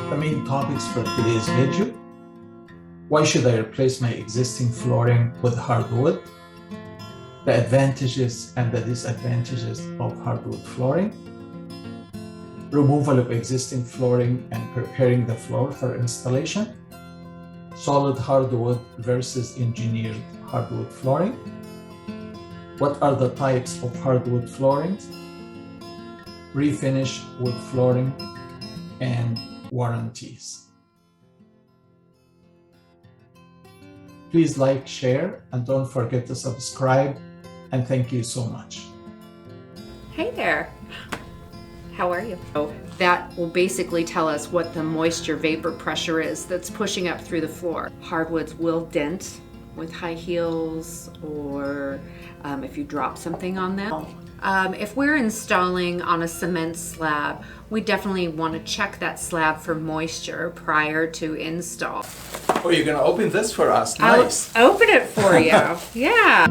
The main topics for today's video: why should I replace my existing flooring with hardwood? The advantages and the disadvantages of hardwood flooring. Removal of existing flooring and preparing the floor for installation. Solid hardwood versus engineered hardwood flooring. What are the types of hardwood flooring? Refinish wood flooring and warranties. Please like, share, and don't forget to subscribe, and thank you so much. Hey there, how are you? So that will basically tell us what the moisture vapor pressure is that's pushing up through the floor. Hardwoods will dent with high heels or if you drop something on them. If we're installing on a cement slab, we definitely want to check that slab for moisture prior to install. Oh, you're gonna open this for us? Nice. I'll open it for you. Yeah.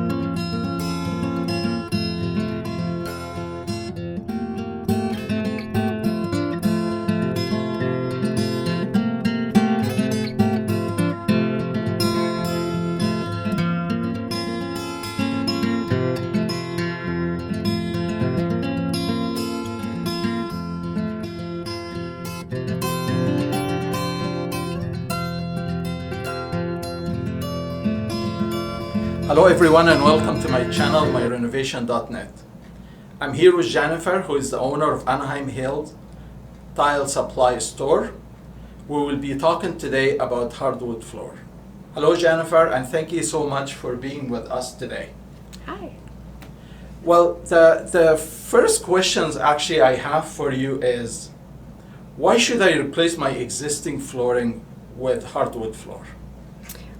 Hello everyone and welcome to my channel, myrenovation.net. I'm here with Jennifer, who is the owner of Anaheim Hills Tile Supply Store. We will be talking today about hardwood floor. Hello Jennifer, and thank you so much for being with us today. Hi. Well, the first questions actually I have for you is, why should I replace my existing flooring with hardwood floor?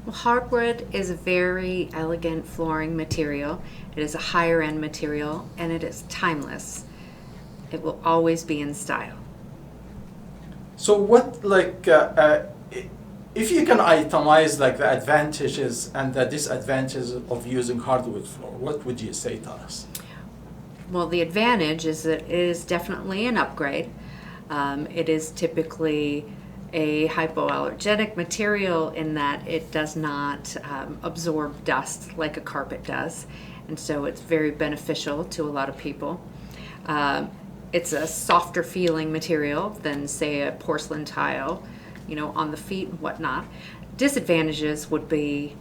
Well, hardwood is a very elegant flooring material. It is a higher end material and it is timeless. It will always be in style. So what, if you can itemize like the advantages and the disadvantages of using hardwood floor, what would you say to us? Well, the advantage is that it is definitely an upgrade. It is typically a hypoallergenic material in that it does not absorb dust like a carpet does, and so it's very beneficial to a lot of people. It's a softer feeling material than, say, a porcelain tile, on the feet and whatnot. Disadvantages would be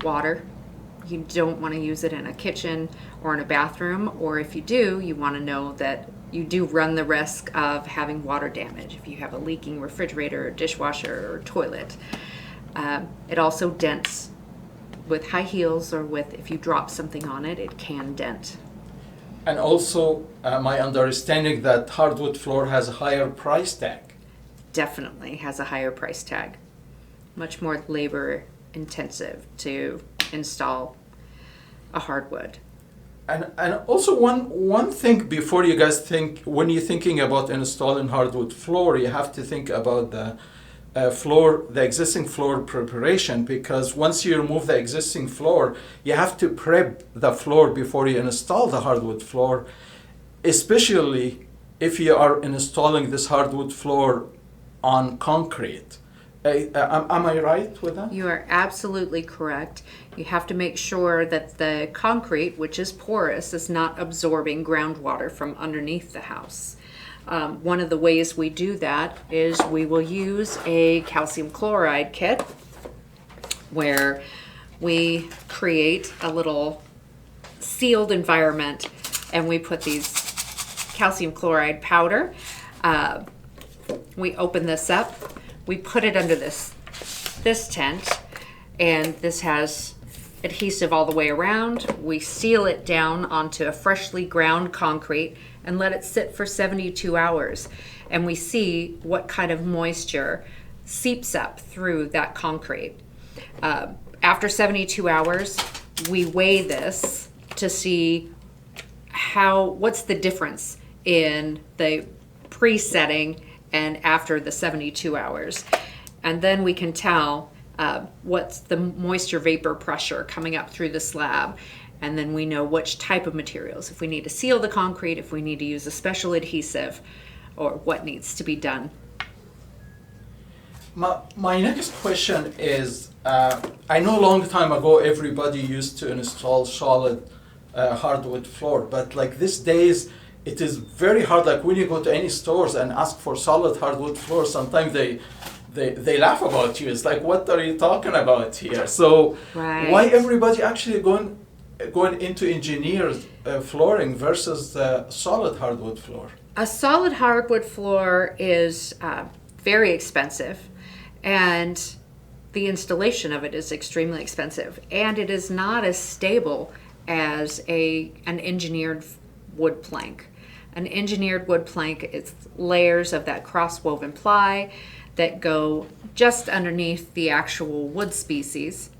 water. You don't want to use it in a kitchen or in a bathroom, or if you do, you want to know that you do run the risk of having water damage if you have a leaking refrigerator, or dishwasher, or toilet. It also dents with high heels, or if you drop something on it, it can dent. And also, my understanding that hardwood floor has a higher price tag. Definitely has a higher price tag. Much more labor intensive to install a hardwood. And also one thing before you guys think, when you're thinking about installing hardwood floor, you have to think about the existing floor preparation, because once you remove the existing floor, you have to prep the floor before you install the hardwood floor, especially if you are installing this hardwood floor on concrete. Am I right with that? You are absolutely correct. You have to make sure that the concrete, which is porous, is not absorbing groundwater from underneath the house. One of the ways we do that is we will use a calcium chloride kit where we create a little sealed environment and we put these calcium chloride powder. We open this up. We put it under this tent, and this has adhesive all the way around. We seal it down onto a freshly ground concrete and let it sit for 72 hours. And we see what kind of moisture seeps up through that concrete. After 72 hours, we weigh this to see what's the difference in the pre-setting and after the 72 hours. And then we can tell what's the moisture vapor pressure coming up through the slab. And then we know which type of materials, if we need to seal the concrete, if we need to use a special adhesive, or what needs to be done. My next question is, I know a long time ago everybody used to install solid hardwood floor, but like these days it is very hard. Like when you go to any stores and ask for solid hardwood floor, sometimes they laugh about you. It's like, what are you talking about here? So Right. why everybody actually going into engineered flooring versus solid hardwood floor? A solid hardwood floor is very expensive, and the installation of it is extremely expensive, and it is not as stable as an engineered wood plank. An engineered wood plank, it's layers of that cross-woven ply that go just underneath the actual wood species.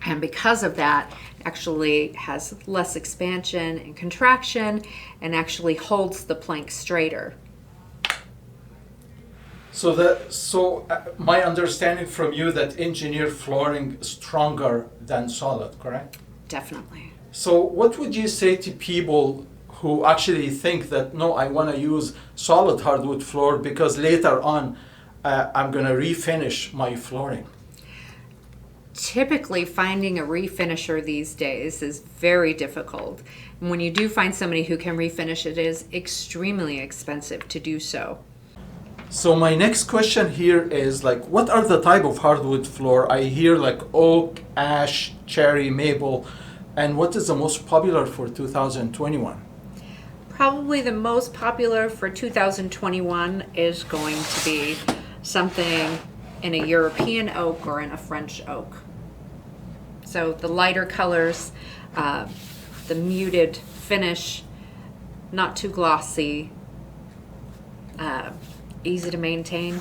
And because of that, actually has less expansion and contraction and actually holds the plank straighter. So my understanding from you that engineered flooring is stronger than solid, correct? Definitely. So what would you say to people who actually think that, no, I want to use solid hardwood floor because later on I'm going to refinish my flooring? Typically, finding a refinisher these days is very difficult. And when you do find somebody who can refinish, it is extremely expensive to do so. So my next question here is like, what are the type of hardwood floor? I hear like oak, ash, cherry, maple, and what is the most popular for 2021? Probably the most popular for 2021 is going to be something in a European oak or in a French oak. So the lighter colors, the muted finish, not too glossy, easy to maintain.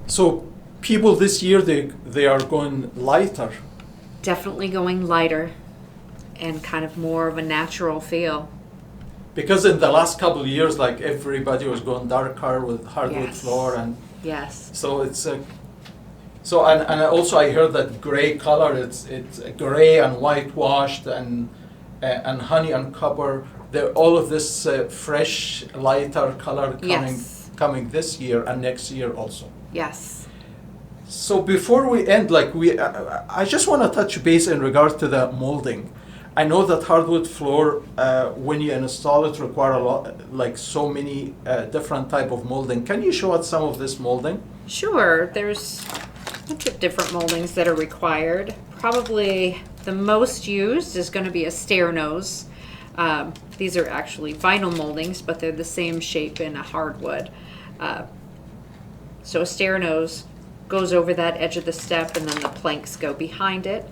So people this year, they are going lighter. Definitely going lighter and kind of more of a natural feel. Because in the last couple of years, like everybody was going darker with hardwood Yes. floor, and Yes. so it's and also I heard that gray color. It's gray and whitewashed and honey and copper. All of this fresh lighter color Yes. coming this year and next year also. Yes. So before we end, like I just want to touch base in regards to the molding. I know that hardwood floor, when you install it, require a lot, like so many different type of molding. Can you show us some of this molding? Sure, there's a bunch of different moldings that are required. Probably the most used is going to be a stair nose. These are actually vinyl moldings, but they're the same shape in a hardwood. So a stair nose goes over that edge of the step, and then the planks go behind it.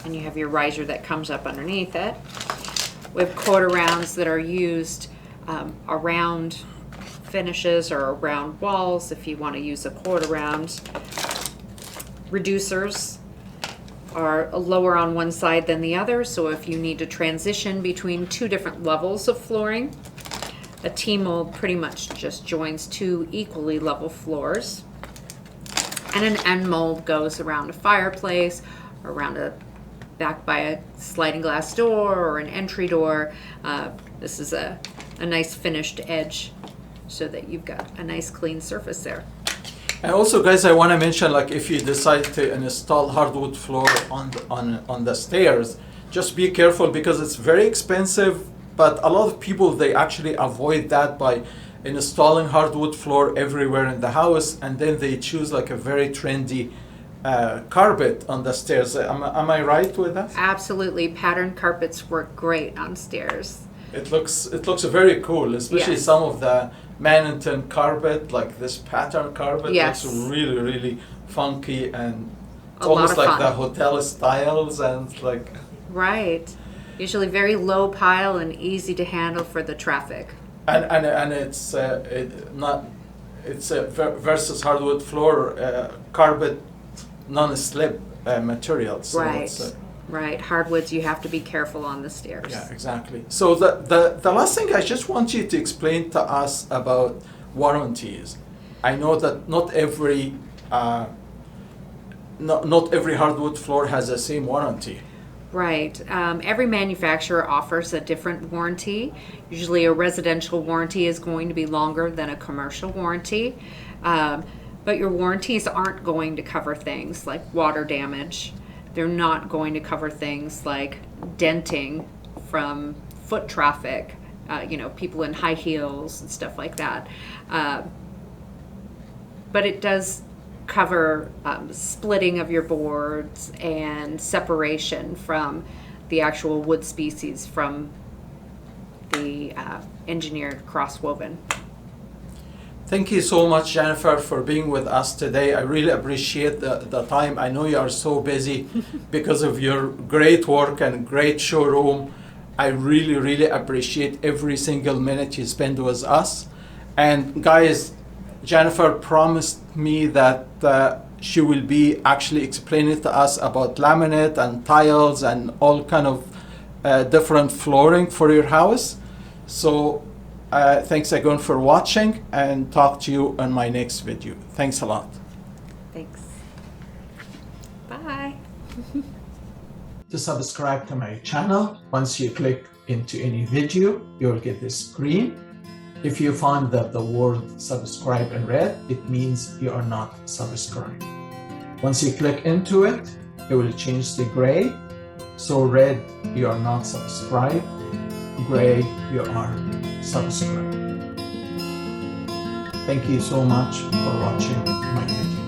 And you have your riser that comes up underneath it. We have quarter rounds that are used around finishes or around walls if you want to use a quarter round. Reducers are lower on one side than the other, so if you need to transition between two different levels of flooring, a T-mold pretty much just joins two equally level floors. And an end mold goes around a fireplace or around back by a sliding glass door or an entry door. This is a nice finished edge so that you've got a nice clean surface there. And also, guys, I want to mention, like, if you decide to install hardwood floor on the stairs, just be careful because it's very expensive. But a lot of people, they actually avoid that by installing hardwood floor everywhere in the house, and then they choose like a very trendy carpet on the stairs. Am I right with that? Absolutely, patterned carpets work great on stairs. It looks very cool, especially Yes. some of the Manhattan carpet, like this pattern carpet. Yes. Looks really, really funky, and it's A lot almost of like fun. the hotel styles, and like Right. Usually very low pile and easy to handle for the traffic. and it's versus hardwood floor carpet non-slip materials. So Right. it's, Right. Hardwoods, you have to be careful on the stairs. yeah, exactly. So the last thing I just want you to explain to us about warranties. I know that not every hardwood floor has the same warranty. Right. Every manufacturer offers a different warranty. Usually a residential warranty is going to be longer than a commercial warranty. But your warranties aren't going to cover things like water damage. They're not going to cover things like denting from foot traffic, people in high heels and stuff like that. But it does cover splitting of your boards and separation from the actual wood species from the engineered cross-woven. Thank you so much, Jennifer, for being with us today. I really appreciate the time. I know you are so busy because of your great work and great showroom. I really, really appreciate every single minute you spend with us. And guys, Jennifer promised me that she will be actually explaining to us about laminate and tiles and all kind of different flooring for your house. So thanks again for watching, and talk to you on my next video. Thanks a lot. Thanks. Bye. To subscribe to my channel, once you click into any video, you'll get this screen. If you find that the word subscribe in red, it means you are not subscribed. Once you click into it, it will change to gray. So red, you are not subscribed. Gray, you are subscribed. Thank you so much for watching my video.